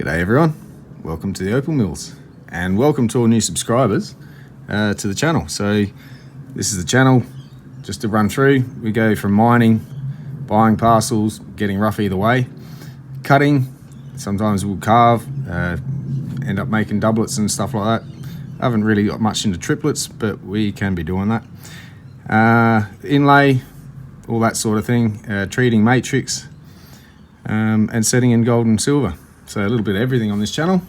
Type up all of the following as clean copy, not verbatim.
G'day everyone, welcome to the Opal Mills and welcome to all new subscribers to the channel. So this is the channel, just to run through, we go from mining, buying parcels, getting rough either way, cutting, sometimes we'll carve, end up making doublets and stuff like that. I haven't really got much into triplets, but we can be doing that. Inlay, all that sort of thing, treating matrix, and setting in gold and silver. So a little bit of everything on this channel.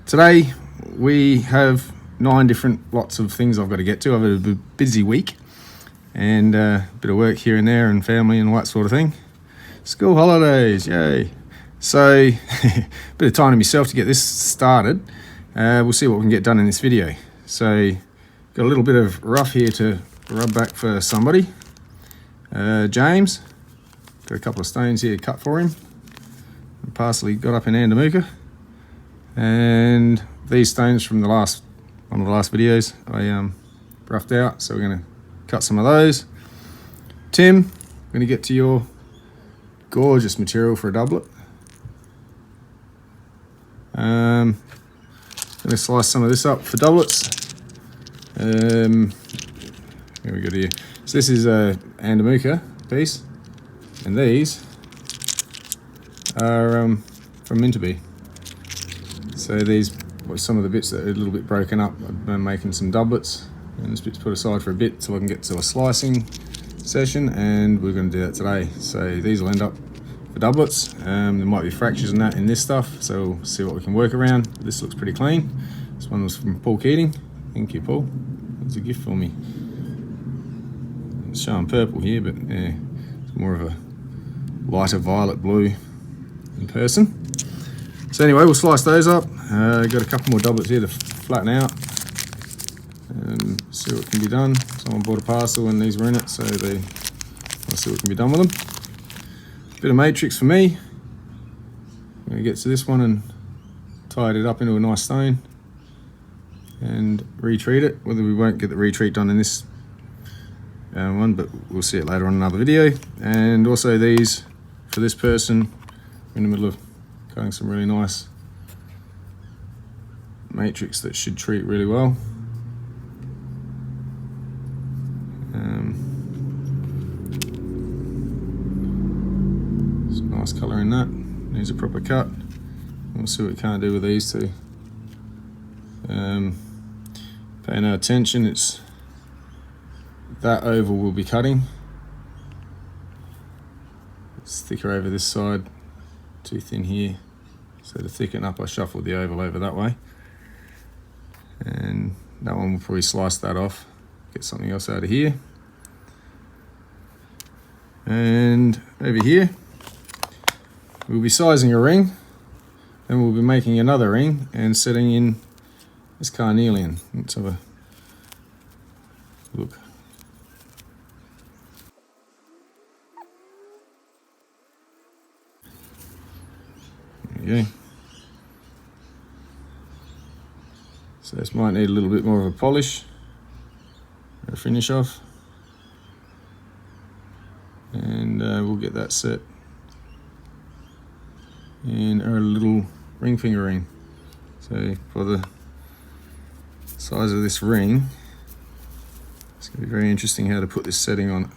Today we have 9 different lots of things I've got to get to. I've had a busy week and a bit of work here and there and family and all that sort of thing. School holidays, yay. So a bit of time to myself to get this started. We'll see what we can get done in this video. So got a little bit of rough here to rub back for somebody. James, got a couple of stones here cut for him. Parcel he got up in Andamuka, and these stones from one of the last videos I roughed out, so we're going to cut some of those. Tim, we're going to get to your gorgeous material for a doublet. Going to slice some of this up for doublets. Here we go here. So this is a Andamuka piece, and these are from Minterby. So these were some of the bits that are a little bit broken up. I've been making some doublets, and this bit's put aside for a bit so I can get to a slicing session, and we're going to do that today. So these will end up for doublets. There might be fractures and that in this stuff, so we'll see what we can work around. This looks pretty clean. This one was from Paul Keating. Thank you, Paul. It's a gift for me. It's showing purple here, but yeah, it's more of a lighter violet blue in person. So anyway, we'll slice those up. Got a couple more doublets here to flatten out and see what can be done. Someone bought a parcel and these were in it, so I'll see what can be done with them. Bit of matrix for me. I'm going to get to this one and tie it up into a nice stone and retreat it. Whether we won't get the retreat done in this one, but we'll see it later on in another video. And also these for this person. We're in the middle of cutting some really nice matrix that should treat really well. Some nice colour in that. Needs a proper cut. We'll see what we can't do with these two. Pay no attention, it's that oval we'll be cutting. It's thicker over this side, too thin here. So to thicken up, I shuffled the oval over that way. And that one will probably slice that off, get something else out of here. And over here, we'll be sizing a ring, then we'll be making another ring and setting in this carnelian. Let's have a look. There we go. So this might need a little bit more of a polish or a finish off, and we'll get that set in our little ring finger ring. So for the size of this ring, it's going to be very interesting how to put this setting on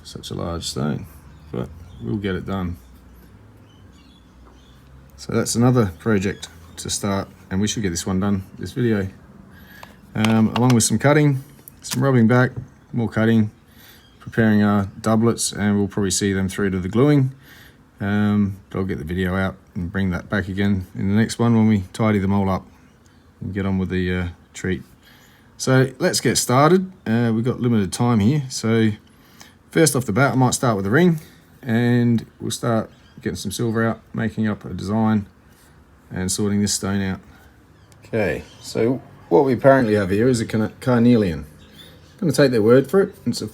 such a large stone, but we'll get it done. So that's another project to start, and we should get this one done this video, along with some cutting, some rubbing back, more cutting, preparing our doublets, and we'll probably see them through to the gluing. But I'll get the video out and bring that back again in the next one when we tidy them all up and get on with the treat. So let's get started. We've got limited time here, so first off the bat I might start with the ring, and we'll start getting some silver out, making up a design and sorting this stone out. Okay, so what we apparently have here is a carnelian. I'm going to take their word for it. It's an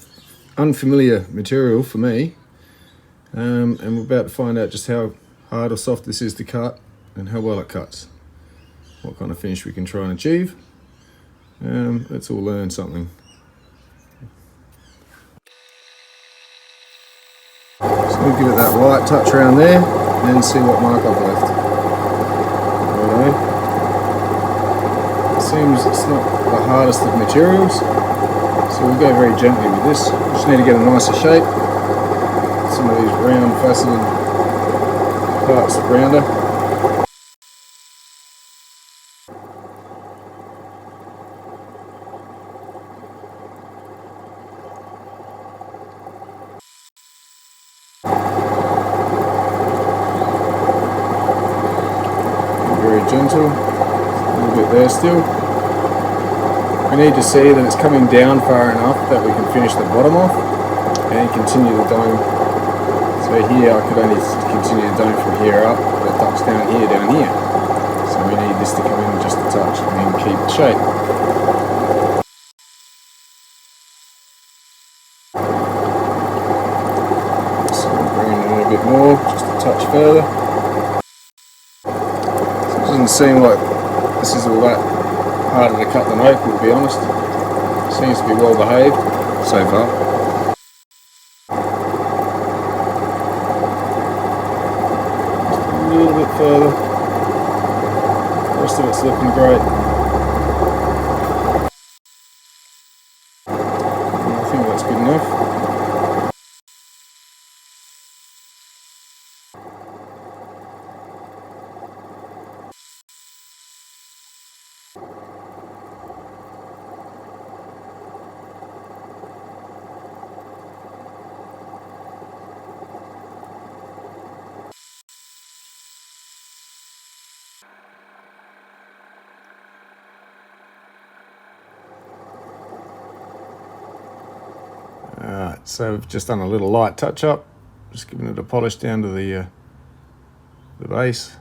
unfamiliar material for me, and we're about to find out just how hard or soft this is to cut and how well it cuts, what kind of finish we can try and achieve. Let's all learn something. So we'll give it that light touch around there and see what mark I've left. seems it's not the hardest of materials, so we'll go very gently with this. Just need to get a nicer shape. Some of these round faceted parts rounder. Very gentle, a little bit there still. We need to see that it's coming down far enough that we can finish the bottom off and continue the dome. So here I could only continue the dome from here up, but it ducks down here. So we need this to come in just a touch and then keep the shape. So bring it in a little bit more, just a touch further. Doesn't seem like this is all that harder to cut than Opal, to be honest. Seems to be well behaved so far. Just a little bit further. The rest of it's looking great. I think that's good enough. Alright, so we've just done a little light touch up, just giving it a polish down to the base.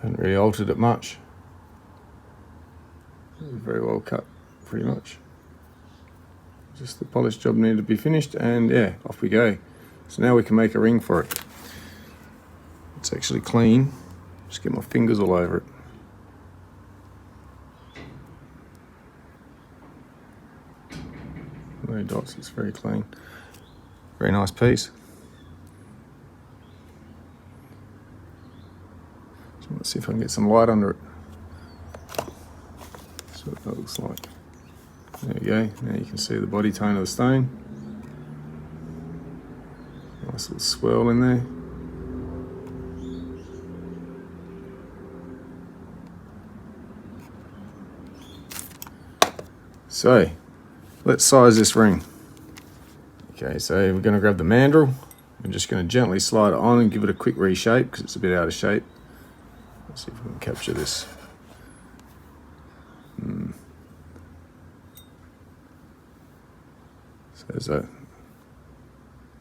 Haven't really altered it much. Very well cut, pretty much. Just the polish job needed to be finished, and yeah, off we go. So now we can make a ring for it. It's actually clean. Just get my fingers all over it. No dots, it's very clean. Very nice piece. So let's see if I can get some light under it. That's what that looks like. There we go. Now you can see the body tone of the stone. Nice little swirl in there. So, let's size this ring. Okay, so we're going to grab the mandrel. I'm just going to gently slide it on and give it a quick reshape because it's a bit out of shape. Let's see if we can capture this. So there's a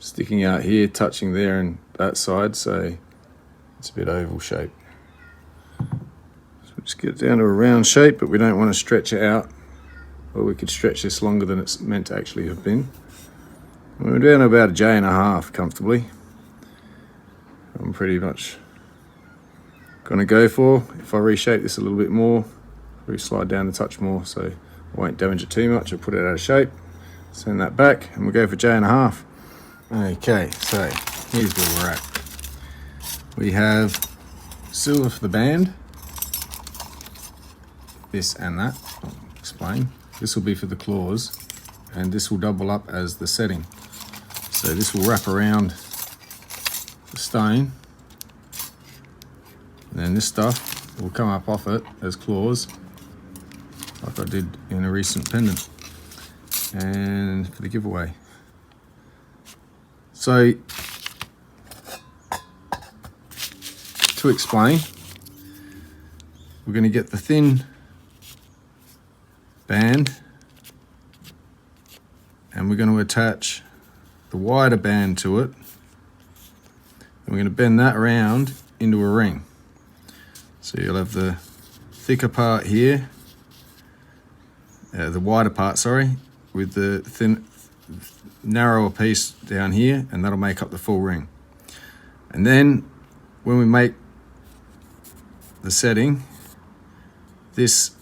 sticking out here, touching there and that side, so it's a bit oval shape. So just get it down to a round shape, but we don't want to stretch it out. Or we could stretch this longer than it's meant to actually have been. We're down to about a J1/2 comfortably. I'm pretty much going to go for, if I reshape this a little bit more, we slide down a touch more so I won't damage it too much. I'll put it out of shape, send that back, and we'll go for J1/2. Okay, so here's where we're at. We have silver for the band, this and that. I'll explain. This will be for the claws, and this will double up as the setting. So this will wrap around the stone, and then this stuff will come up off it as claws, like I did in a recent pendant, and for the giveaway. So, to explain, we're going to get the thin band and we're going to attach the wider band to it, and we're going to bend that around into a ring. So you'll have the thicker part here, the wider part, sorry, with the thin, narrower piece down here, and that'll make up the full ring. And then when we make the setting, this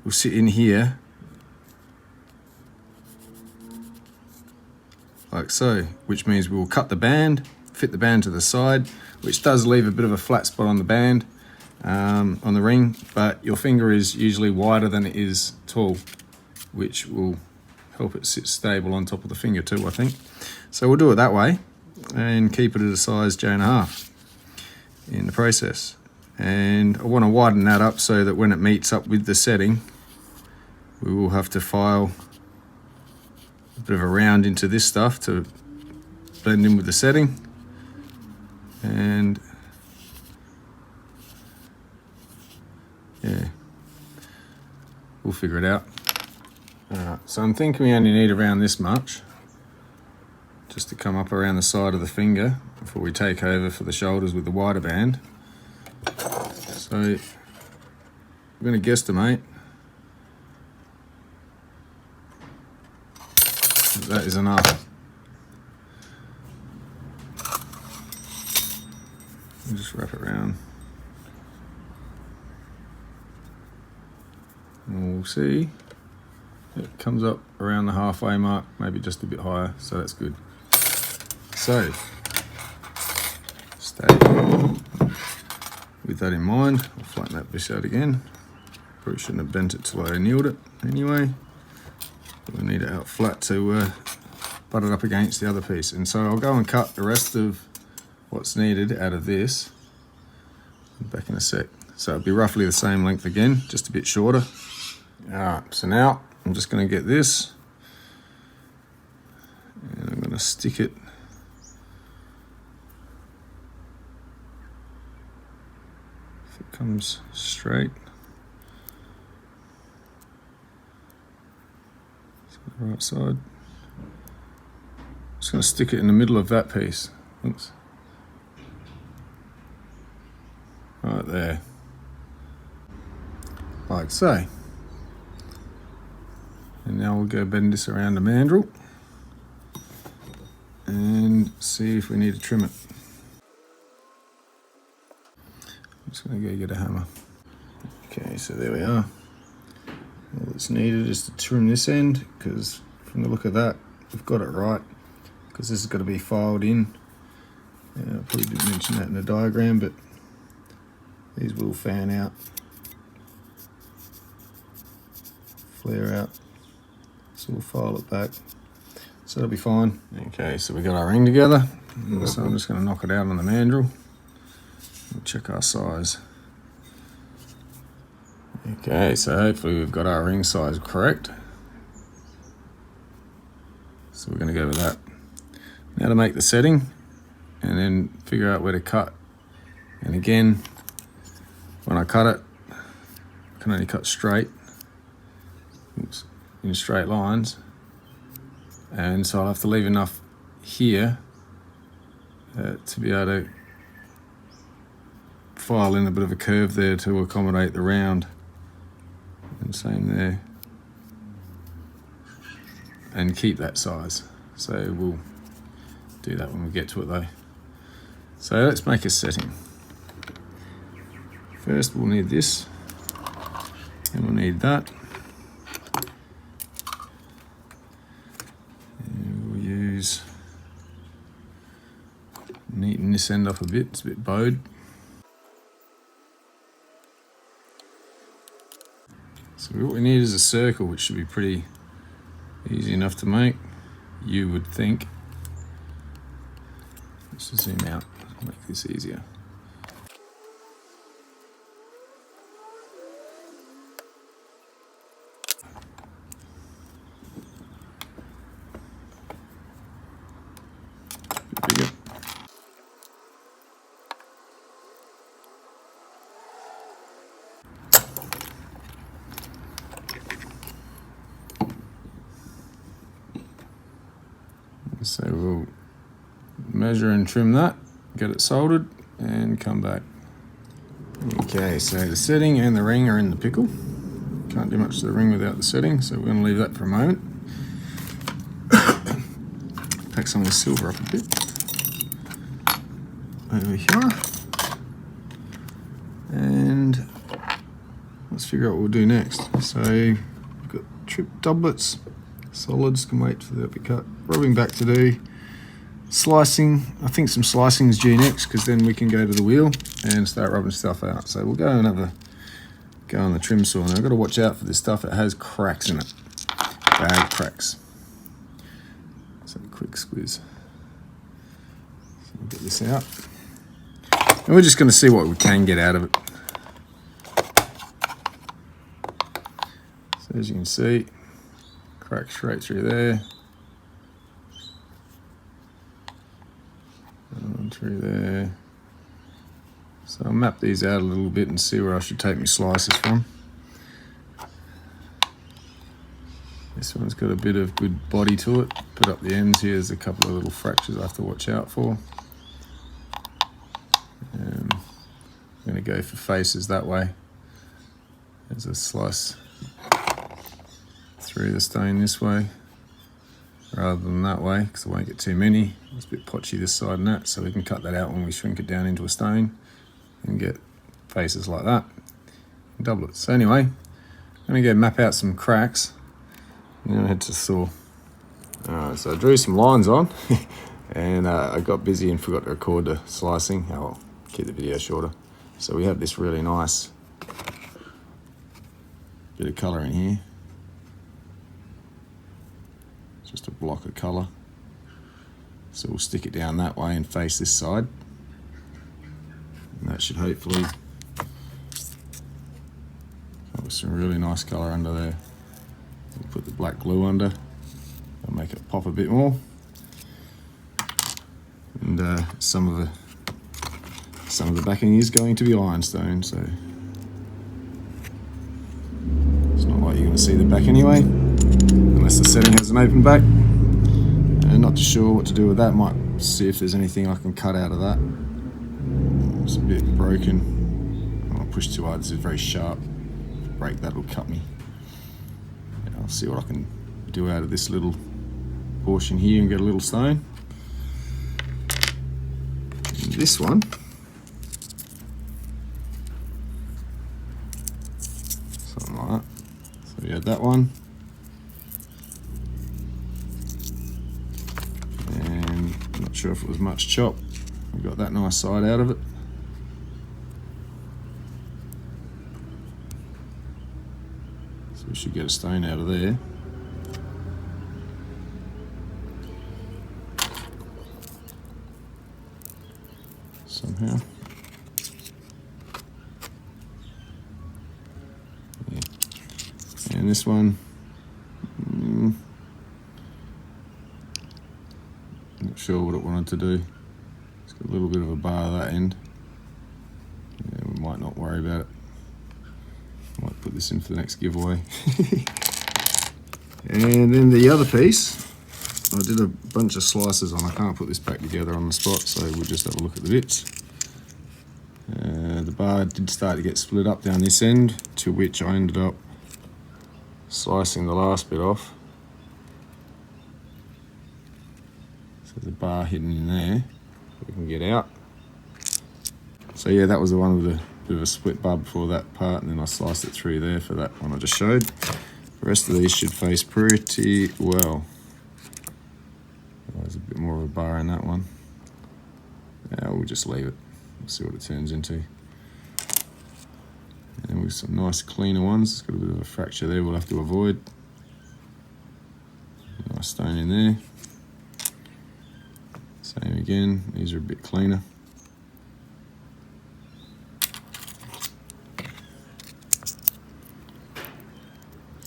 will sit in here like so, which means we will cut the band, fit the band to the side, which does leave a bit of a flat spot on the band, on the ring, but your finger is usually wider than it is tall, which will help it sit stable on top of the finger too, I think. So we'll do it that way and keep it at a size J1/2 in the process. And I want to widen that up so that when it meets up with the setting, we will have to file a bit of a round into this stuff to blend in with the setting. And yeah, we'll figure it out. So I'm thinking we only need around this much just to come up around the side of the finger before we take over for the shoulders with the wider band. So I'm going to guesstimate that is enough. We'll just wrap it around. And we'll see. It comes up around the halfway mark, maybe just a bit higher, so that's good. So, stay with that in mind. I'll flatten that bit out again. Probably shouldn't have bent it till I annealed it anyway. We need it out flat to butt it up against the other piece. And so I'll go and cut the rest of what's needed out of this back in a sec. So it'll be roughly the same length again, just a bit shorter. Alright, so now I'm just going to get this and I'm going to stick it if it comes straight. So the right side. Just going to stick it in the middle of that piece. Oops. Right there. Like so. And now we'll go bend this around the mandrel and see if we need to trim it. I'm just going to go get a hammer. Okay, so there we are. All that's needed is to trim this end, because from the look of that, we've got it right, because this has got to be filed in. I probably didn't mention that in the diagram, but these will fan out, flare out. So we'll file it back, so it'll be fine. Okay, so we got our ring together, so I'm just going to knock it out on the mandrel and check our size. Okay, so hopefully we've got our ring size correct, so we're going to go with that. Now to make the setting and then figure out where to cut. And again, when I cut it, I can only cut straight. Oops. In straight lines, and so I'll have to leave enough here to be able to file in a bit of a curve there to accommodate the round, and same there, and keep that size. So we'll do that when we get to it though. So let's make a setting. First we'll need this, and we'll need that. Neaten this end up a bit, it's a bit bowed. So what we need is a circle, which should be pretty easy enough to make, you would think. Let's just zoom out, make this easier. Bigger. So we'll measure and trim that, get it soldered, and come back. Okay, so the setting and the ring are in the pickle. Can't do much to the ring without the setting, so we're going to leave that for a moment. Pack some of the silver up a bit. Over here. And let's figure out what we'll do next. So we've got tripped doublets. Solids can wait for that to be cut. Rubbing back to do. slicing. I think some slicing is due next, because then we can go to the wheel and start rubbing stuff out. So we'll go and have a go on the trim saw. Now I've got to watch out for this stuff. It has cracks in it, bad cracks. So quick squeeze. So we'll get this out, and we're just going to see what we can get out of it. So as you can see, crack straight through there. Through there. So I'll map these out a little bit and see where I should take my slices from. This one's got a bit of good body to it. Put up the ends here, there's a couple of little fractures I have to watch out for. I'm going to go for faces that way. There's a slice through the stone this way, rather than that way, because I won't get too many. It's a bit potchy this side and that, so we can cut that out when we shrink it down into a stone and get faces like that, and doublets. So anyway, I'm going to go map out some cracks and then head to the saw. Alright, so I drew some lines on and I got busy and forgot to record the slicing. I'll keep the video shorter. So we have this really nice bit of colour in here. Just a block of colour. So we'll stick it down that way and face this side. And that should hopefully come with some really nice colour under there. We'll put the black glue under and make it pop a bit more. And some of the backing is going to be ironstone, so it's not like you're going to see the back anyway, unless the setting has an open back. And not too sure what to do with that. Might see if there's anything I can cut out of that. It's a bit broken. I'll push too hard. This is very sharp. Break that will cut me. Yeah, I'll see what I can do out of this little portion here and get a little stone. And this one, something like that. So we had that one. Not sure if it was much chop. We got that nice side out of it. So we should get a stone out of there. Somehow. Yeah. And this one, not sure what it wanted to do. It's got a little bit of a bar at that end. Yeah, we might not worry about it. Might put this in for the next giveaway. And then the other piece, I did a bunch of slices on. I can't put this back together on the spot, so we'll just have a look at the bits. The bar did start to get split up down this end, to which I ended up slicing the last bit off. There's a bar hidden in there that we can get out. So yeah, that was the one with a bit of a split bar before that part, and then I sliced it through there for that one I just showed. The rest of these should face pretty well. There's a bit more of a bar in that one. Yeah, we'll just leave it. We'll see what it turns into. And with some nice cleaner ones, it's got a bit of a fracture there we'll have to avoid. Nice stone in there. Same again, these are a bit cleaner.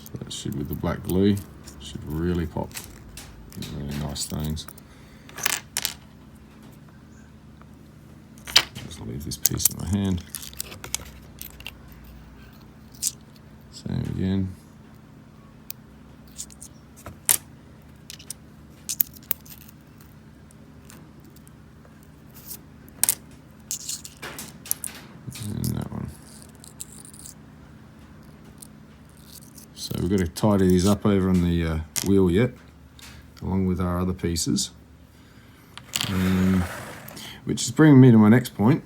So that should, with the black glue, should really pop. Really nice stones. Just leave this piece in my hand. Same again. And that one. So we've got to tidy these up over on the wheel yet, along with our other pieces. Which is bringing me to my next point.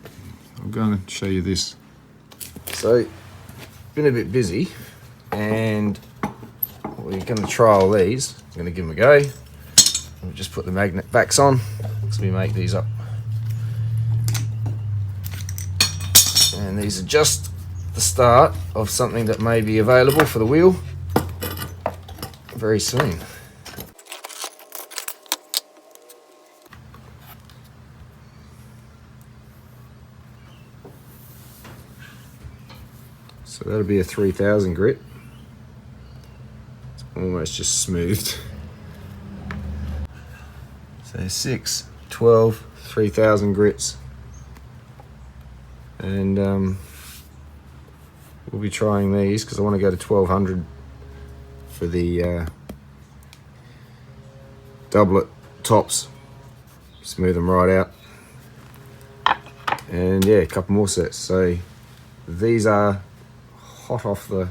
I'm going to show you this. So, been a bit busy, and we're going to try all these. I'm going to give them a go. We'll just put the magnet backs on, So we make these up. And these are just the start of something that may be available for the wheel very soon. So that'll be a 3000 grit. It's almost just smoothed. So 6, 12, 3000 grits. And we'll be trying these because I want to go to 1200 for the doublet tops. Smooth them right out. And yeah, a couple more sets. So these are hot off the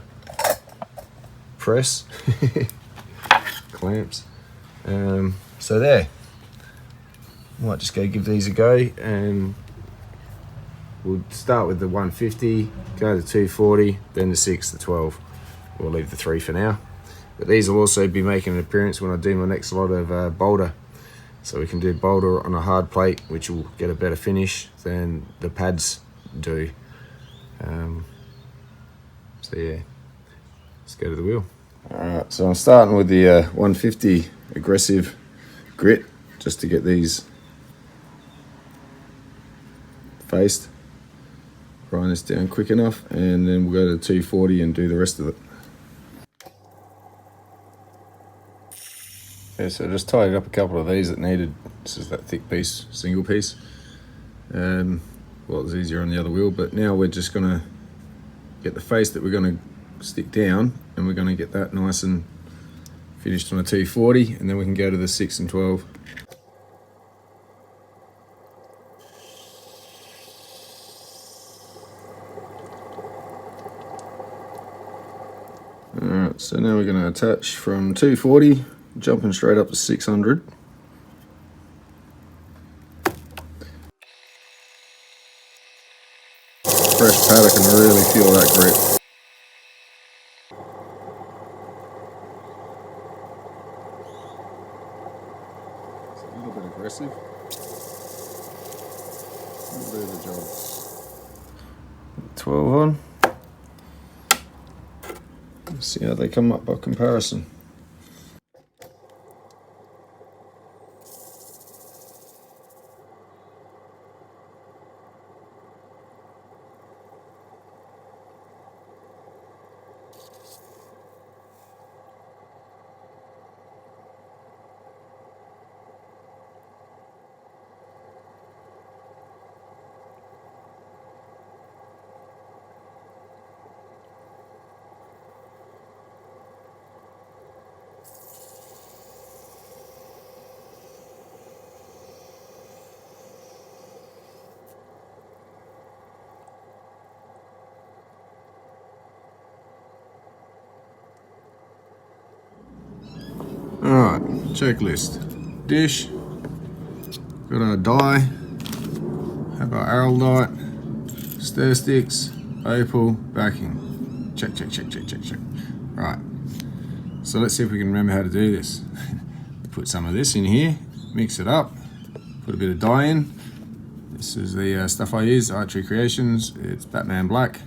press. Clamps. So there. Might just go give these a go, and we'll start with the 150, go to 240, then the 6, the 12. We'll leave the 3 for now. But these will also be making an appearance when I do my next lot of boulder. So we can do boulder on a hard plate, which will get a better finish than the pads do. So yeah, let's go to the wheel. Alright, so I'm starting with the 150 aggressive grit, just to get these faced. Grind this down quick enough, and then we'll go to 240 and do the rest of it. Yeah, so I just tidied up a couple of these that needed, this is that thick piece, single piece. Well, it was easier on the other wheel, but now we're just gonna get the face that we're gonna stick down, and we're gonna get that nice and finished on a 240, and then we can go to the 6 and 12. Alright, so now we're going to attach from 240, jumping straight up to 600. Fresh pad, I can really feel that grip. It's a little bit aggressive. We'll do the job. 12 on. Let's see how they come up by comparison. Alright, checklist. Dish, got our die, have our arrow light, stir sticks, opal, backing. Check, check, check, check, check, check. Right, so let's see if we can remember how to do this. Put some of this in here, mix it up, put a bit of dye in. This is the stuff I use, Archery Creations. It's Batman Black,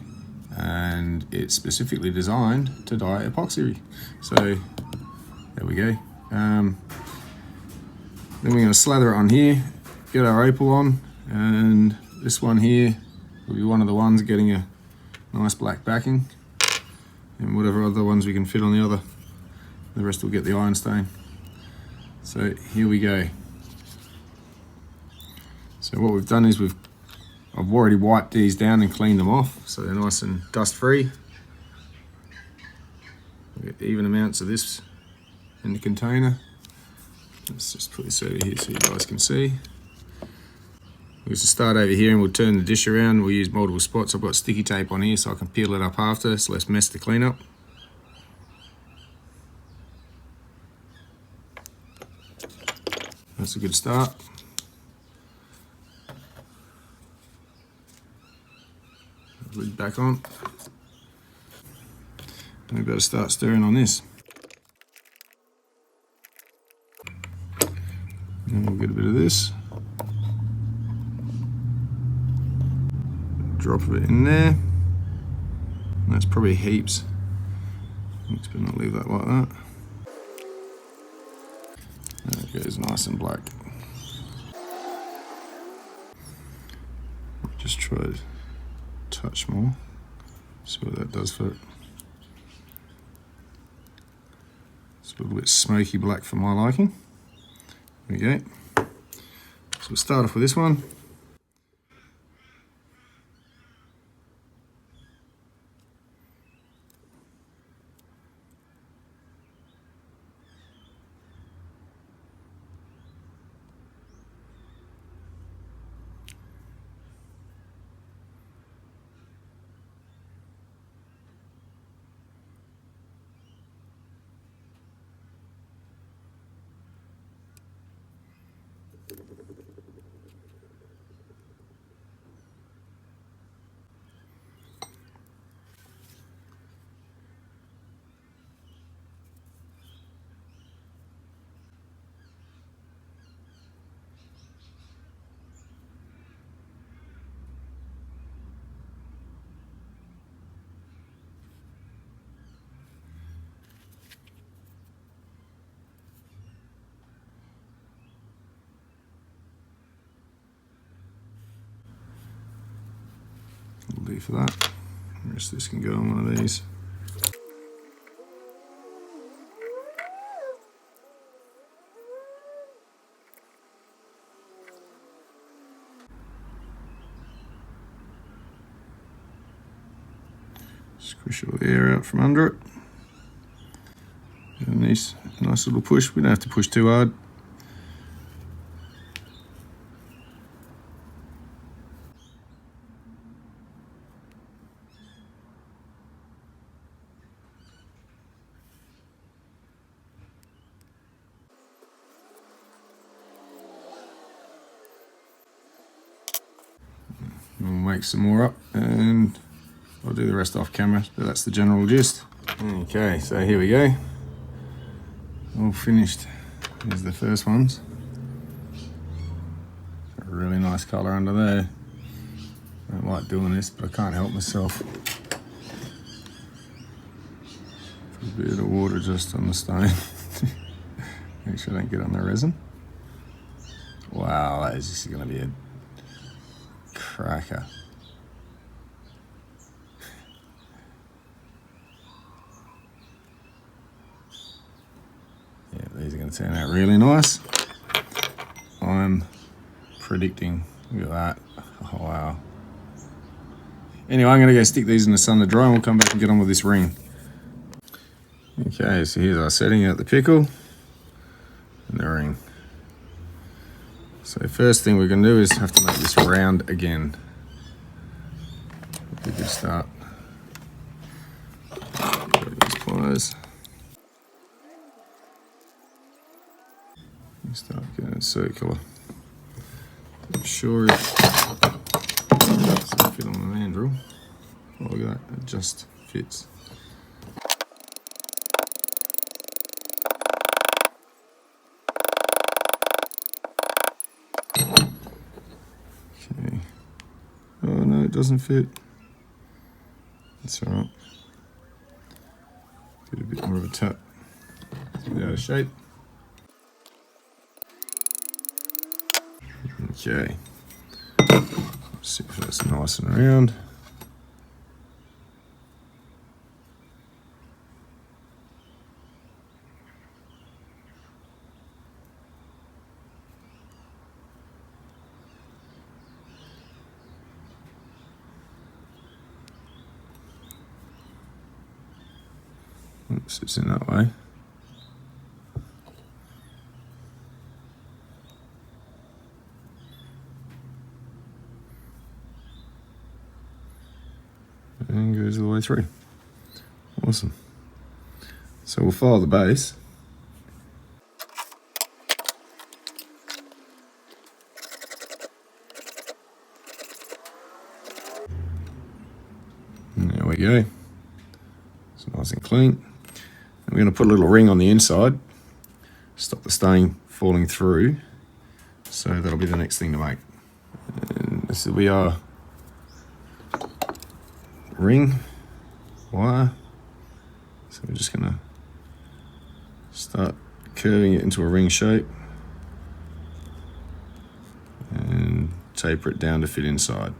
and it's specifically designed to dye epoxy. So there we go. Then we're going to slather it on here, get our opal on, and this one here will be one of the ones getting a nice black backing, and whatever other ones we can fit on the other. The rest will get the iron stain. So here we go. So what we've done is I've already wiped these down and cleaned them off, so they're nice and dust free. We'll get even amounts of this in the container. Let's just put this over here so you guys can see. We'll just start over here and we'll turn the dish around. We'll use multiple spots. I've got sticky tape on here so I can peel it up after, so less mess to clean up. That's a good start. Lid back on. And we better start stirring on this. And we'll get a bit of this. drop of it in there. And that's probably heaps. Let's not leave that like that. There it goes, nice and black. Just try to touch more. See what that does for it. It's a little bit smoky black for my liking. There we go. So we'll start off with this one. Will do for that. The rest of this can go on one of these. Squish all the air out from under it. And nice little push. We don't have to push too hard. We'll make some more up and I'll do the rest off camera, but that's the general gist. Okay, so here we go. All finished. Here's the first ones. Got a really nice colour under there. I don't like doing this, but I can't help myself. A bit of water just on the stone. Make sure I don't get on the resin. Wow, that is just going to be a cracker. Yeah, these are going to turn out really nice. I'm predicting. Look at that. Oh, wow. Anyway, I'm going to go stick these in the sun to dry and we'll come back and get on with this ring. Okay, so here's our setting out the pickle and the ring. So first thing we're going to do is have to make this round again. A good start. These pliers. You start getting it circular. I'm sure it doesn't fit on the mandrel. Oh, look at that, it just fits. Okay. Oh no, it doesn't fit. That's alright. Get a bit more of a tap. Get out of shape. Okay. See if that's nice and round. Oops, it's in that way. And goes all the way through. Awesome. So we'll follow the base. And there we go. It's nice and clean. And we're going to put a little ring on the inside, stop the stain falling through. So that'll be the next thing to make. And this will be our ring wire. So we're just going to start curving it into a ring shape and taper it down to fit inside.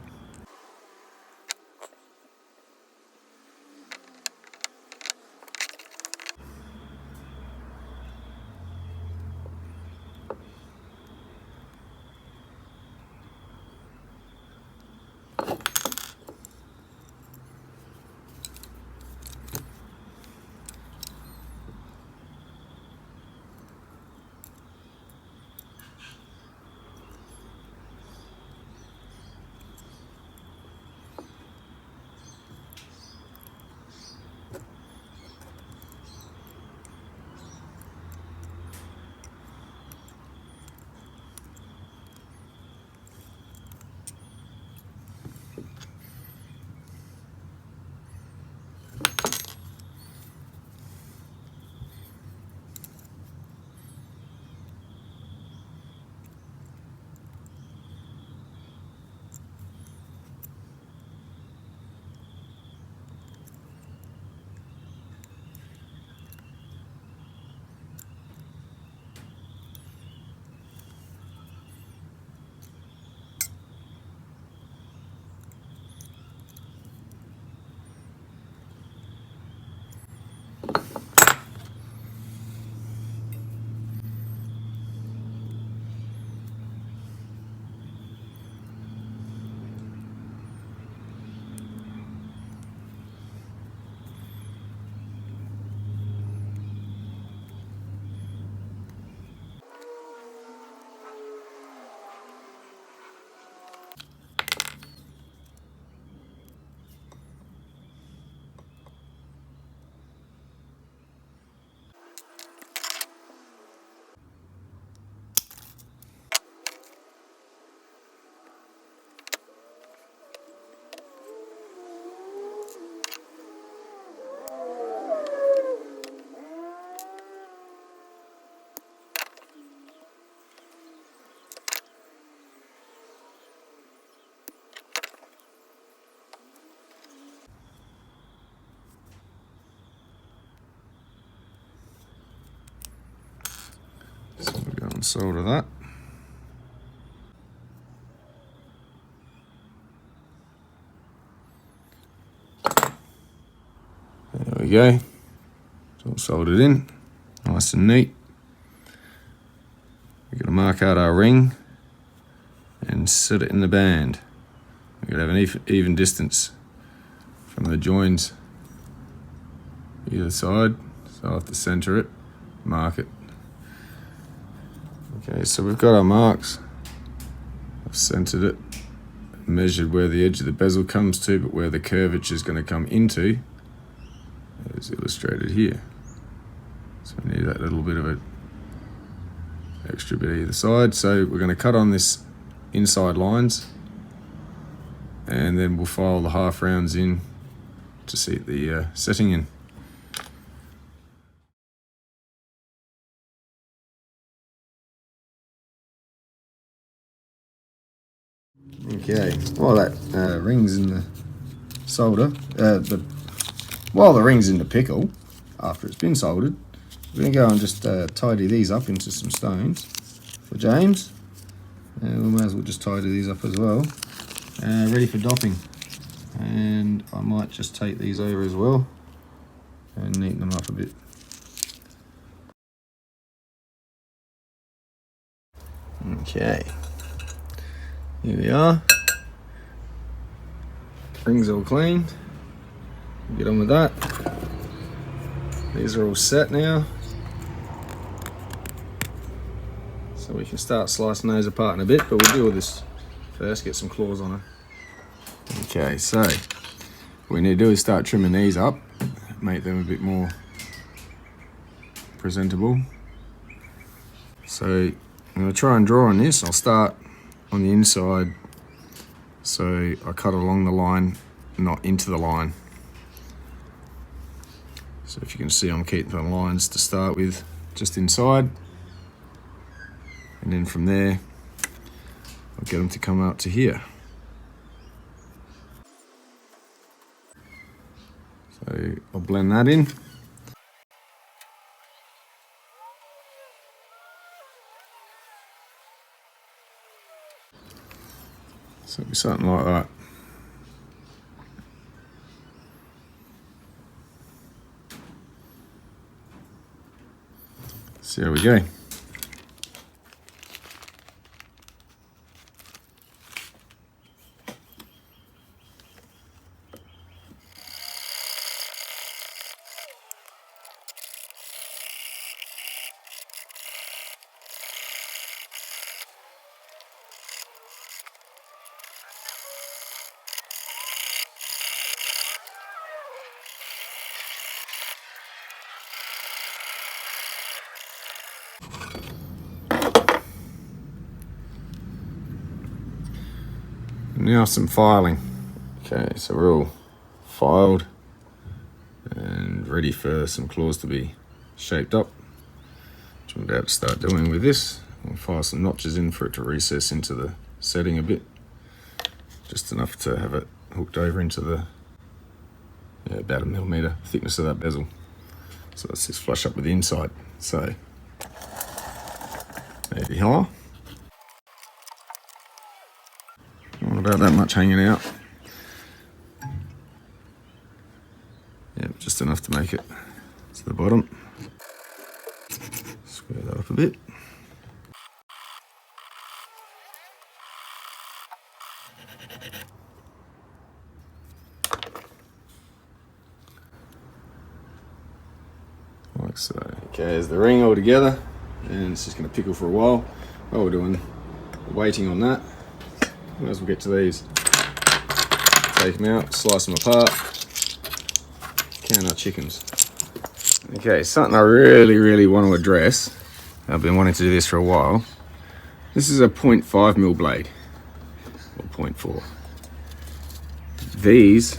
So we'll go and solder that. There we go. It's all soldered in, nice and neat. We're going to mark out our ring and set it in the band. We're going to have an even distance from the joins either side, so I'll have to center it, mark it. Okay, so we've got our marks. I've centered it, measured where the edge of the bezel comes to, but where the curvature is going to come into is illustrated here. So we need that little bit of an extra bit either side. So we're going to cut on this inside lines, and then we'll file the half rounds in to seat the setting in. Okay, while that ring's in the solder, while the ring's in the pickle, after it's been soldered, we're going to go and just tidy these up into some stones for James. We might as well just tidy these up as well. Ready for dopping. And I might just take these over as well and neaten them up a bit. Okay, here we are. Ring's all clean. Get on with that. These are all set now. So we can start slicing those apart in a bit, but we'll deal with this first, get some claws on her. Okay, so what we need to do is start trimming these up, make them a bit more presentable. So I'm going to try and draw on this. I'll start on the inside, so I cut along the line, not into the line. So if you can see, I'm keeping the lines to start with just inside, and then from there I'll get them to come out to here. So I'll blend that in. So it'll be something like that. So there we go. Now some filing. Okay, so we're all filed and ready for some claws to be shaped up, which I'm about to start doing with this. I'll file some notches in for it to recess into the setting a bit, just enough to have it hooked over into the about 1 millimetre thickness of that bezel. So let's just flush up with the inside. So maybe higher. Not about that much hanging out. Yeah, just enough to make it to the bottom. Square that up a bit. Like so. Okay, there's the ring all together, and it's just going to pickle for a while. While we're doing waiting on that, might as well get to these. Take them out, slice them apart, count our chickens. Okay, something I really want to address. I've been wanting to do this for a while. This is a 0.5mm blade, or 0.4. These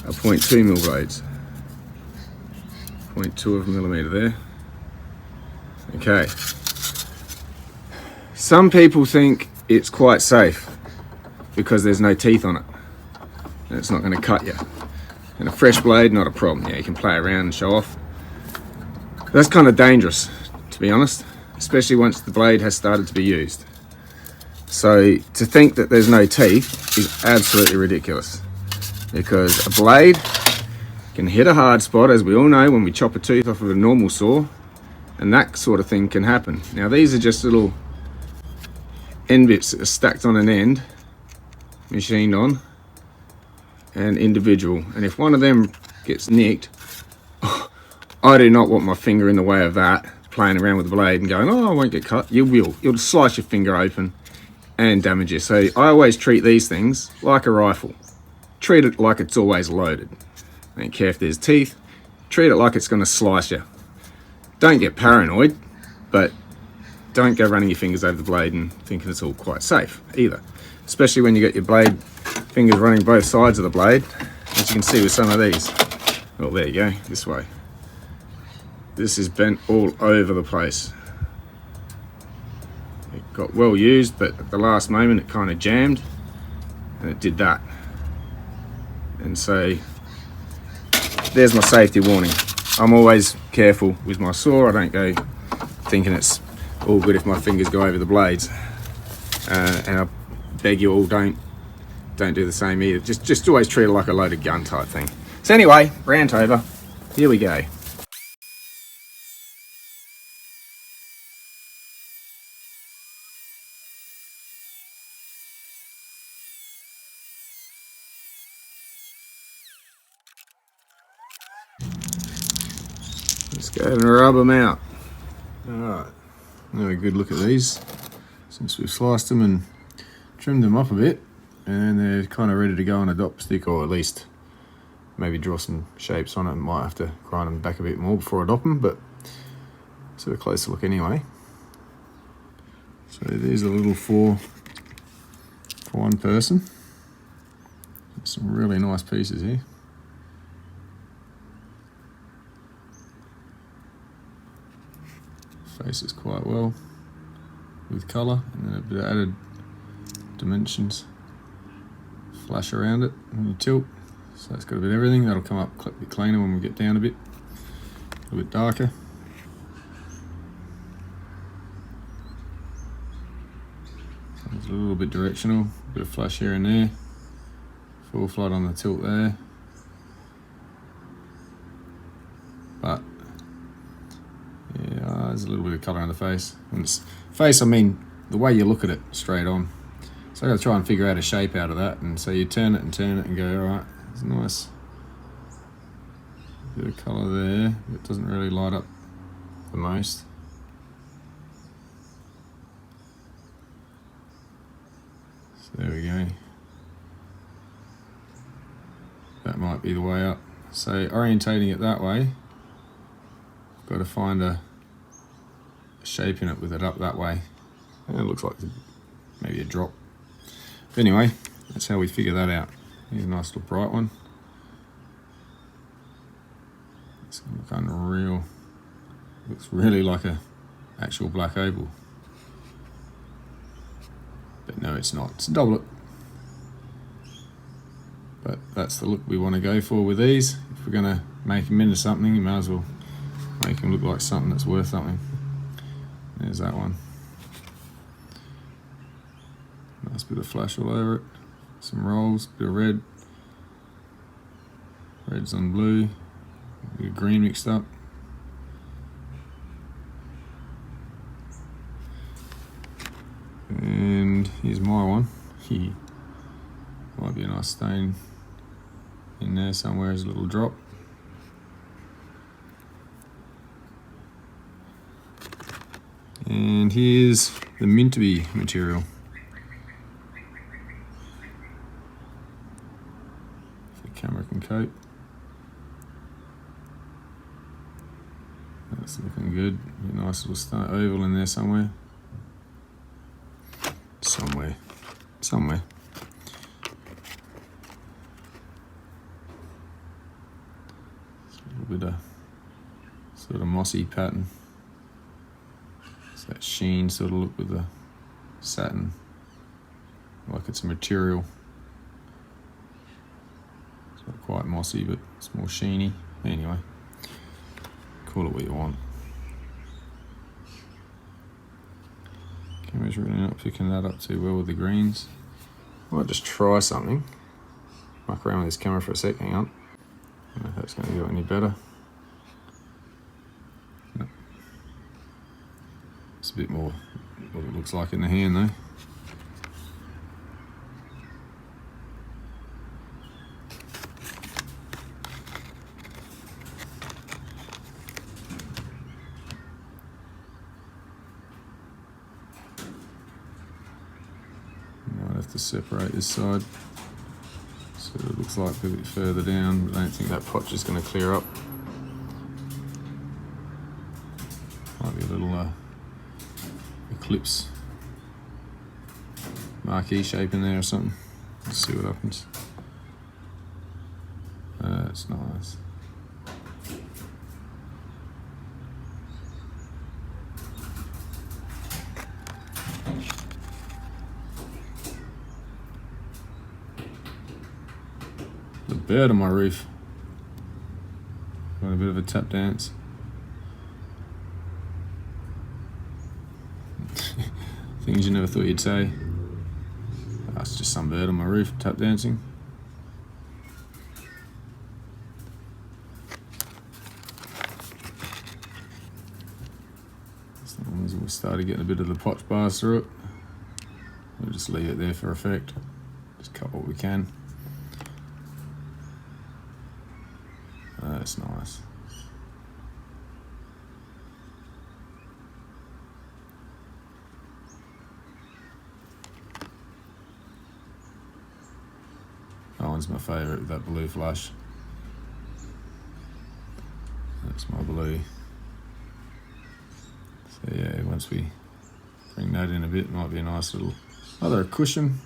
are 0.2mm blades. 0.2 of a millimetre there. Okay. Some people think it's quite safe because there's no teeth on it and it's not going to cut you. And a fresh blade, not a problem. Yeah, you can play around and show off. That's kind of dangerous, to be honest, especially once the blade has started to be used. So to think that there's no teeth is absolutely ridiculous, because a blade can hit a hard spot, as we all know, when we chop a tooth off of a normal saw, and that sort of thing can happen. Now these are just little end bits that are stacked on an end, machined on, and individual. And if one of them gets nicked, I do not want my finger in the way of that, playing around with the blade and going, oh, I won't get cut. You will. You'll slice your finger open and damage you. So I always treat these things like a rifle. Treat it like it's always loaded. I don't care if there's teeth. Treat it like it's going to slice you. Don't get paranoid, but don't go running your fingers over the blade and thinking it's all quite safe either. Especially when you get your blade fingers running both sides of the blade, as you can see with some of these. Well, there you go, this way. This is bent all over the place. It got well used, but at the last moment it kind of jammed and it did that. And so there's my safety warning. I'm always careful with my saw. I don't go thinking it's all good if my fingers go over the blades. And I beg you all, don't do the same either. Just always treat it like a loaded gun type thing. So anyway, rant over. Here we go. Let's go ahead and rub them out. Alright, now a good look at these. Since we've sliced them and trimmed them up a bit, and they're kind of ready to go on a dop stick, or at least maybe draw some shapes on it. Might have to grind them back a bit more before I dop them, but let's have a closer look anyway. So these are little for one person. Some really nice pieces here. Faces quite well with colour, and then a bit of added dimensions. Flash around it when you tilt. So it's got a bit of everything. That'll come up a bit cleaner when we get down a bit darker. So it's a little bit directional, a bit of flash here and there. Full flood on the tilt there. But yeah, there's a little bit of colour on the face. And it's face, I mean, the way you look at it straight on. So I got to try and figure out a shape out of that. And so you turn it and go, all right, it's a nice bit of colour there. It doesn't really light up the most. So there we go. That might be the way up. So orientating it that way, I've got to find a shape in it with it up that way. And it looks like maybe a drop. But anyway, that's how we figure that out. Here's a nice little bright one. It's going to look unreal. Looks really like a actual black opal. But no, it's not. It's a doublet. But that's the look we want to go for with these. If we're going to make them into something, you might as well make them look like something that's worth something. There's that one. Nice bit of flash all over it. Some rolls, bit of red. Red's on blue. A bit of green mixed up. And here's my one. Might be a nice stain in there somewhere as a little drop. And here's the Mintaby material. The camera can cope. That's looking good. A nice little oval in there somewhere. Somewhere. It's a little bit of sort of mossy pattern. It's that sheen sort of look with the satin, like it's a material. It's not quite mossy, but it's more sheeny. Anyway, call it what you want. Camera's really not picking that up too well with the greens. I might just try something. Muck around with this camera for a sec, hang on. I don't know if that's going to do it any better. No. It's a bit more what it looks like in the hand though. To separate this side so it looks like a bit further down, but I don't think that potch is going to clear up. Might be a little eclipse marquee shape in there or something. Let's see what happens. That's nice. The bird on my roof. Got a bit of a tap dance. Things you never thought you'd say. That's just some bird on my roof tap dancing. As long as we started getting a bit of the potch bars through it, we'll just leave it there for effect. Just cut what we can. That's nice. That one's my favourite, that blue flash. That's my blue. So yeah, once we bring that in a bit, it might be a nice little, either a cushion,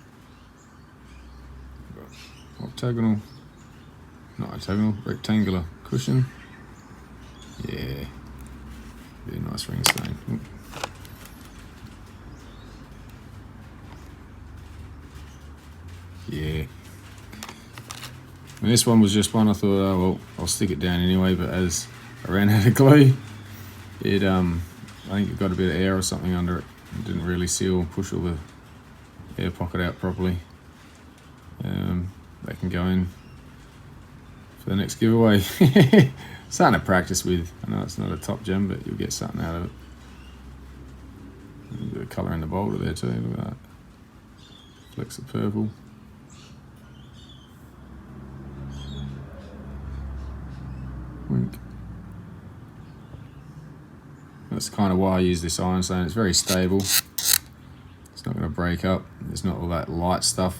octagonal, not octagonal, rectangular cushion. Yeah, be a nice ring stain. Ooh. Yeah. And this one was just one I thought, oh well, I'll stick it down anyway, but as I ran out of glue, it I think it got a bit of air or something under it. It didn't really seal, push all the air pocket out properly. They can go in for the next giveaway. Starting to practice with. I know it's not a top gem, but you'll get something out of it. A bit of colour in the boulder there too, look at that. Flecks of purple. Wink. That's kind of why I use this ironstone. It's very stable. It's not going to break up. There's not all that light stuff.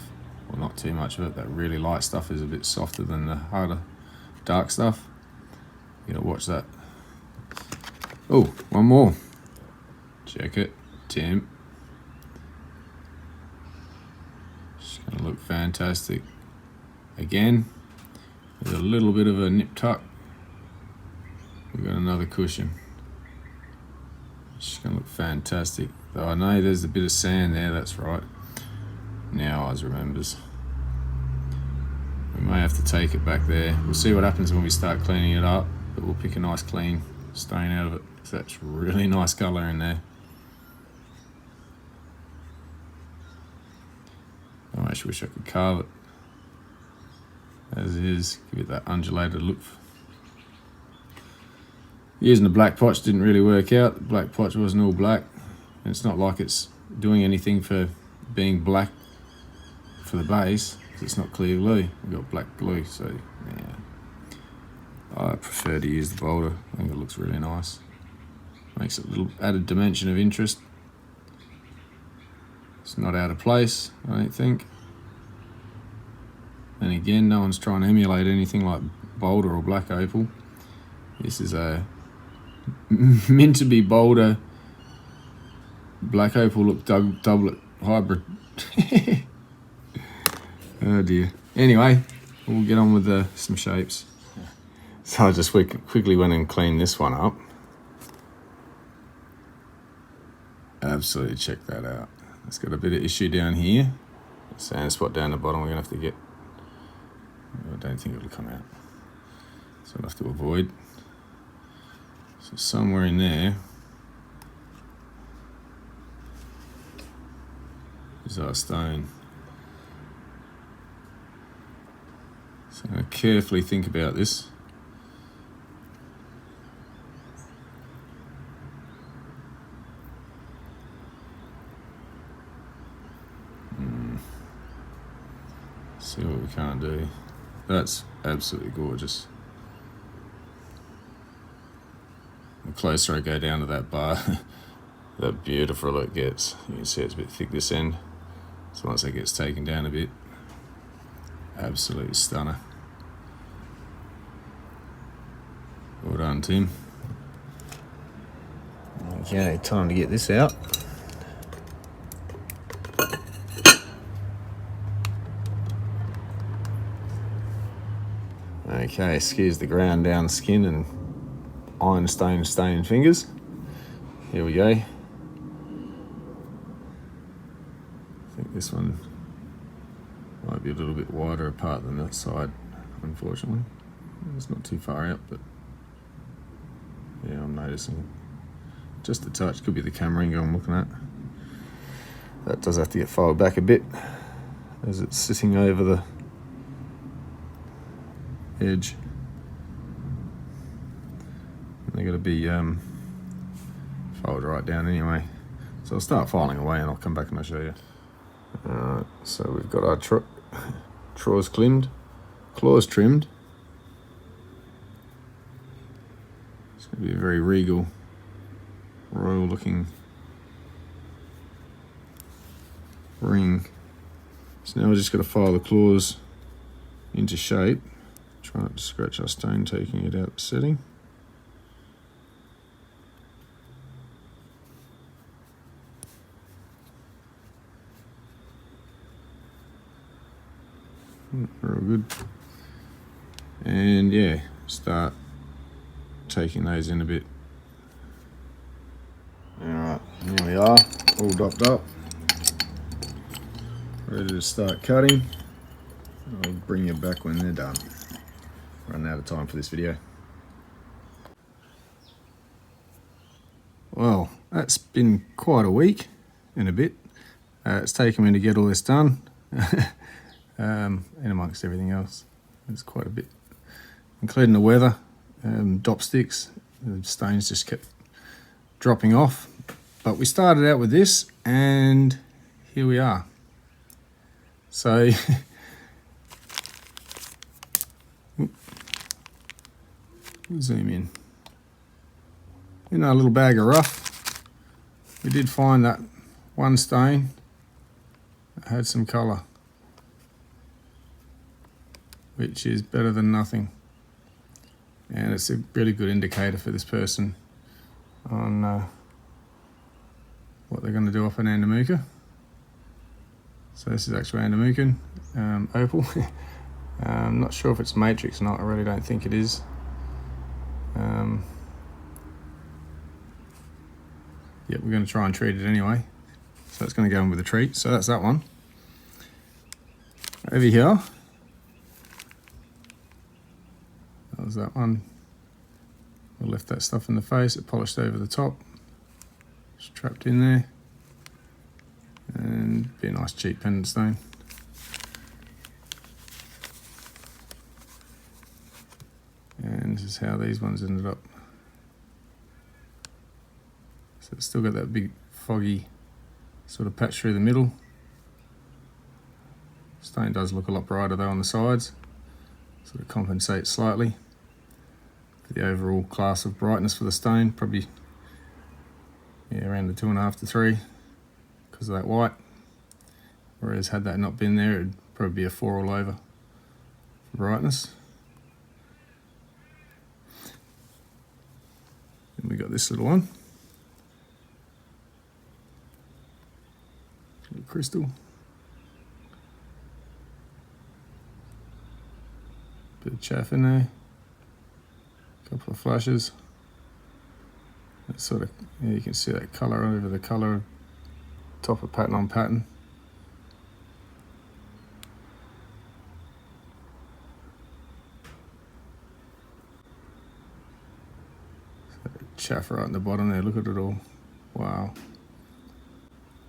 Well, not too much of it. That really light stuff is a bit softer than the harder, dark stuff. You gotta watch that. Oh, one more. Check it, Tim. It's gonna look fantastic. Again, with a little bit of a nip tuck. We've got another cushion. It's gonna look fantastic. Though I know there's a bit of sand there, that's right. Now Oz remembers. We may have to take it back there. We'll see what happens when we start cleaning it up, but we'll pick a nice clean stain out of it, because that's really nice colour in there. I actually wish I could carve it as is, give it that undulated look. Using the black potch didn't really work out. The black potch wasn't all black, and it's not like it's doing anything for being black for the base, because it's not clear glue. We've got black glue, so yeah. I prefer to use the boulder. I think it looks really nice. Makes it a little added dimension of interest. It's not out of place, I don't think. And again, no one's trying to emulate anything like boulder or black opal. This is a meant to be boulder black opal look doublet hybrid. Oh dear. Anyway, we'll get on with some shapes. So I just quickly went and cleaned this one up. Absolutely check that out. It's got a bit of issue down here. Sand spot down the bottom we're gonna have to get. I don't think it'll come out. So I'll have to avoid. So somewhere in there is our stone. So I'm going to carefully think about this. See what we can't do. That's absolutely gorgeous. The closer I go down to that bar, the beautiful it gets. You can see it's a bit thick this end. So once it gets taken down a bit, absolute stunner. Well done, Tim. Okay, time to get this out. Okay, excuse the ground down skin and ironstone stained fingers. Here we go. I think this one might be a little bit wider apart than that side, unfortunately. It's not too far out, but yeah, I'm noticing just a touch. Could be the camera angle I'm looking at. That does have to get folded back a bit as it's sitting over the edge. They're going to be folded right down anyway. So I'll start filing away and I'll come back and I'll show you. Alright, so we've got our claws trimmed. It's going to be a very regal, royal looking ring. So now we're just going to file the claws into shape. Try not to scratch our stone, taking it out of setting. Real good. And yeah, start taking those in a bit. Alright, here we are, all dopped up. Ready to start cutting. I'll bring you back when they're done. Running out of time for this video. Well, that's been quite a week and a bit. It's taken me to get all this done, and amongst everything else. It's quite a bit, including the weather, dop sticks. The stones just kept dropping off. But we started out with this, and here we are. So, we'll zoom in our little bag of rough. We did find that one stone that had some colour, which is better than nothing, and it's a really good indicator for this person on what they're going to do off an Andamuka. So this is actually Andamukan opal. I'm not sure if it's matrix or not. I really don't think it is. Yeah, we're going to try and treat it anyway. So it's going to go in with a treat. So that's that one. Over here, that was that one. We left that stuff in the face. It polished over the top. Just trapped in there. And be a nice cheap pendant stone. And this is how these ones ended up. So it's still got that big foggy sort of patch through the middle. Stone does look a lot brighter though on the sides. Sort of compensates slightly for the overall class of brightness for the stone. Probably, yeah, around the 2.5 to 3 because of that white. Whereas had that not been there, it'd probably be a 4 all over for brightness. And we got this little one. Little crystal. Bit of chaff in there. Couple of flashes. That sort of, yeah, you can see that colour over the colour of top of pattern on pattern. Chaff right in the bottom there, look at it all. Wow.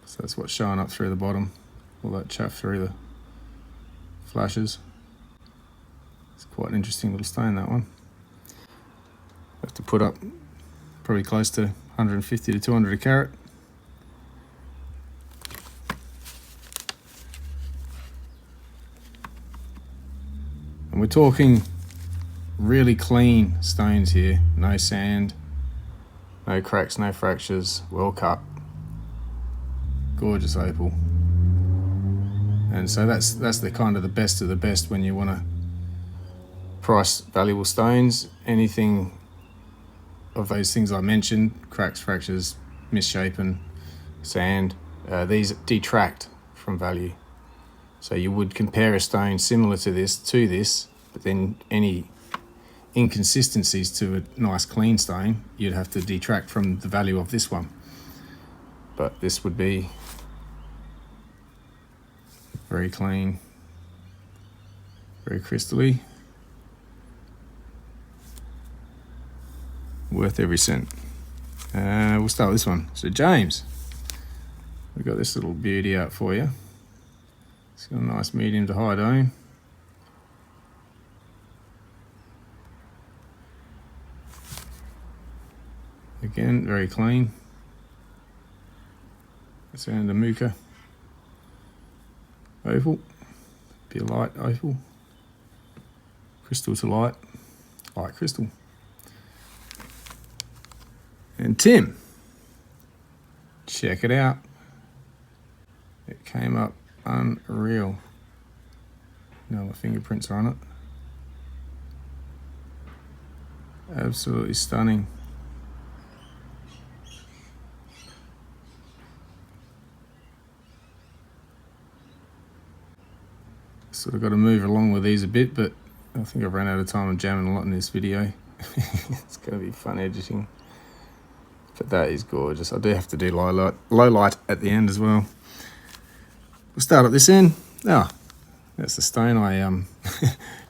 So that's what's showing up through the bottom, all that chaff through the flashes. It's quite an interesting little stone, that one. Have to put up probably close to 150 to 200 a carat. And we're talking really clean stones here, no sand. No cracks, no fractures, well cut. Gorgeous opal. And so that's the kind of the best of the best when you want to price valuable stones. Anything of those things I mentioned, cracks, fractures, misshapen, sand, these detract from value. So you would compare a stone similar to this, but then any inconsistencies to a nice clean stone, you'd have to detract from the value of this one. But this would be very clean, very crystally, worth every cent. We'll start with this one. So James, we've got this little beauty out for you. It's got a nice medium to high dome. Again, very clean. It's Andamuka opal, be a light opal, crystal to light crystal. And Tim, check it out. It came up unreal. Now the fingerprints are on it. Absolutely stunning. Sort of got to move along with these a bit, but I think I've run out of time. I'm jamming a lot in this video. It's going to be fun editing. But that is gorgeous. I do have to do low light at the end as well. We'll start at this end. Ah, that's the stone I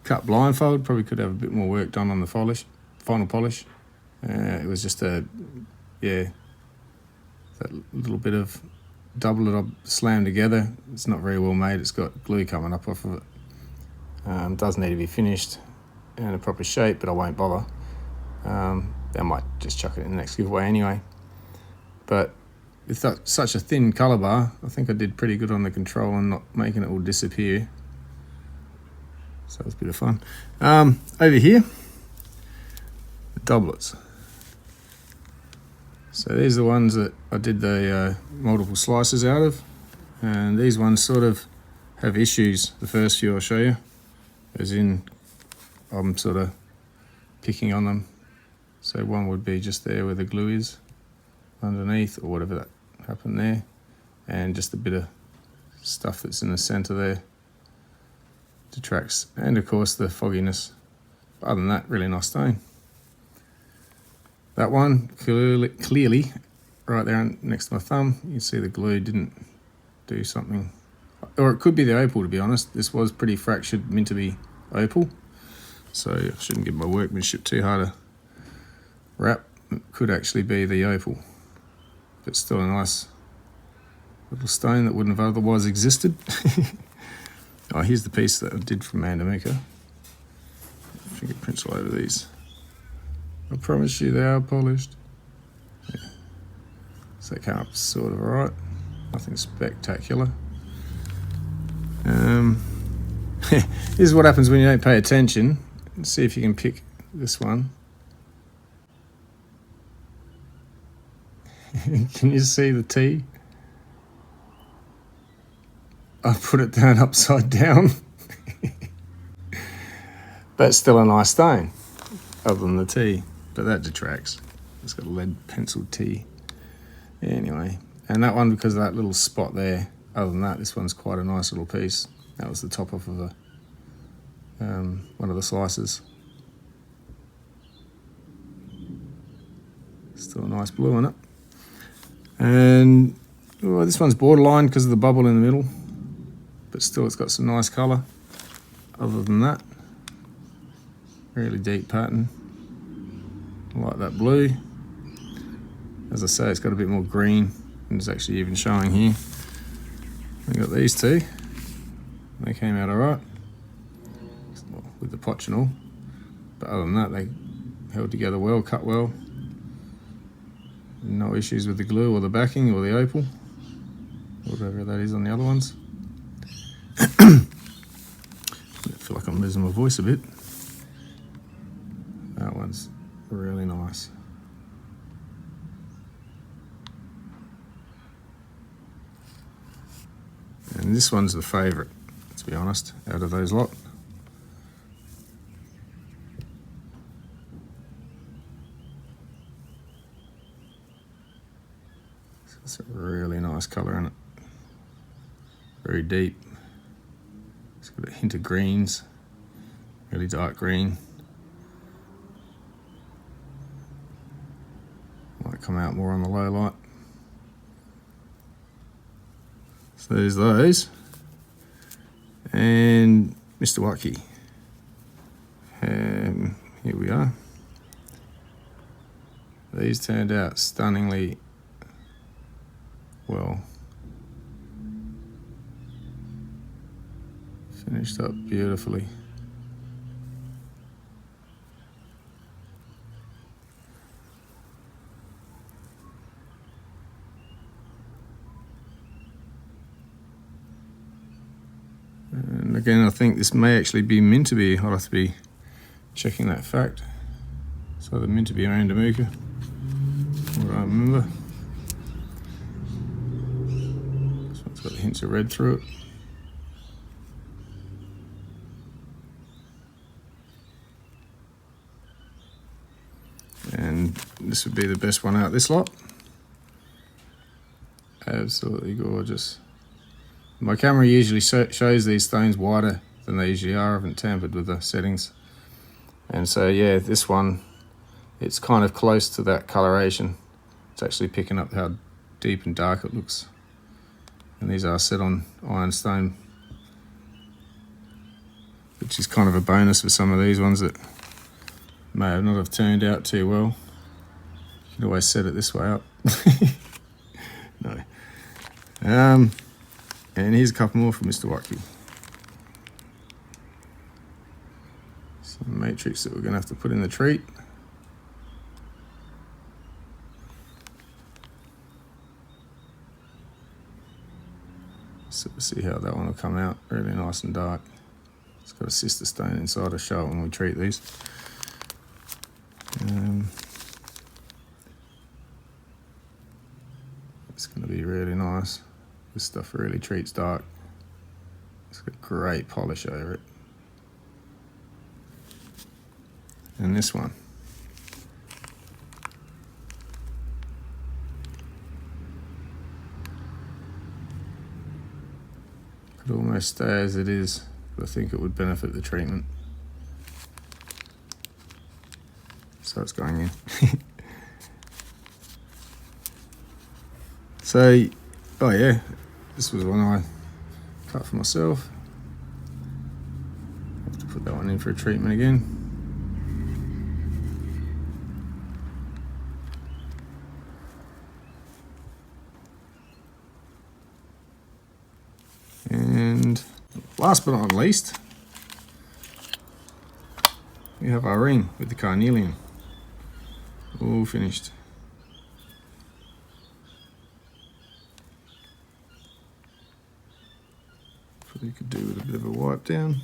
cut blindfold. Probably could have a bit more work done on the final polish. It was just that little bit of doublet I slammed together. It's not very well made. It's got glue coming up off of it. Does need to be finished in a proper shape, but I won't bother. I might just chuck it in the next giveaway anyway. But with such a thin colour bar, I think I did pretty good on the control and not making it all disappear. So it's a bit of fun. Over here, the doublets. So these are the ones that I did the multiple slices out of. And these ones sort of have issues. The first few I'll show you. As in, I'm sort of picking on them. So one would be just there where the glue is, underneath, or whatever that happened there. And just a bit of stuff that's in the centre there detracts. And of course the fogginess. Other than that, really nice stain. That one, clearly, right there next to my thumb, you can see the glue didn't do something. Or it could be the opal, to be honest. This was pretty fractured, meant to be opal. So I shouldn't give my workmanship too hard a rap. It could actually be the opal. But still a nice little stone that wouldn't have otherwise existed. Oh, here's the piece that I did from Mandamika. Fingerprints all over these. I promise you they are polished. Yeah. So they came up sort of alright. Nothing spectacular. This is what happens when you don't pay attention. Let's see if you can pick this one. Can you see the T? I put it down upside down. But still a nice stone, other than the T. But that detracts. It's got a lead pencil T. Anyway, and that one, because of that little spot there, other than that, this one's quite a nice little piece. That was the top off of one of the slices. Still a nice blue on it. And this one's borderline because of the bubble in the middle, but still it's got some nice colour. Other than that, really deep pattern. I like that blue. As I say, it's got a bit more green, and it's actually even showing here. We got these two. They came out alright with the potch and all, but other than that, they held together well, cut well. No issues with the glue or the backing or the opal, whatever that is on the other ones. I feel like I'm losing my voice a bit. That one's really nice. And this one's the favourite, to be honest, out of those lot. It's a really nice colour in it. Very deep. It's got a hint of greens, really dark green. Might come out more on the low light. So there's those. And Mr. Wutkey. Here we are. These turned out stunningly well. Finished up beautifully. And again, I think this may actually be meant to be. I'll have to be checking that fact. So they're meant to be around Damuka, what I remember. This one's got hints of red through it. And this would be the best one out this lot. Absolutely gorgeous. My camera usually shows these stones wider than they usually are. I haven't tampered with the settings. And so yeah, this one, it's kind of close to that coloration. It's actually picking up how deep and dark it looks. And these are set on ironstone which is kind of a bonus for some of these ones that may have not have turned out too well. You can always set it this way up. No. And here's a couple more from Mr. Wacky. Some matrix that we're going to have to put in the treat. So we'll see how that one will come out. Really nice and dark. It's got a sister stone inside a shell when we treat these. It's going to be really nice. This stuff really treats dark. It's got great polish over it. And this one. Could almost stay as it is, but I think it would benefit the treatment. So it's going in. So, oh yeah, this was one I cut for myself. Have to put that one in for a treatment again. And last but not least, we have our ring with the carnelian. All finished. Probably could do with a bit of a wipe down.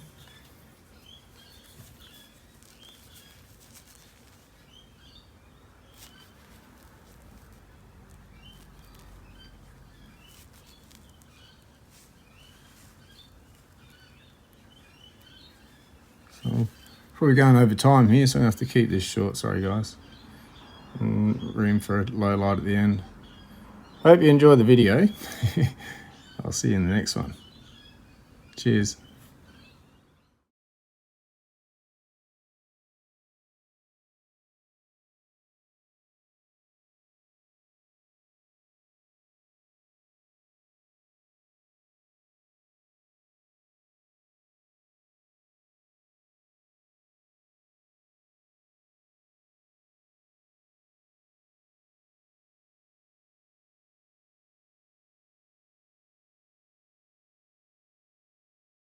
So probably going over time here, so I'm going to have to keep this short, sorry guys. And room for a low light at the end. Hope you enjoyed the video. I'll see you in the next one. Cheers.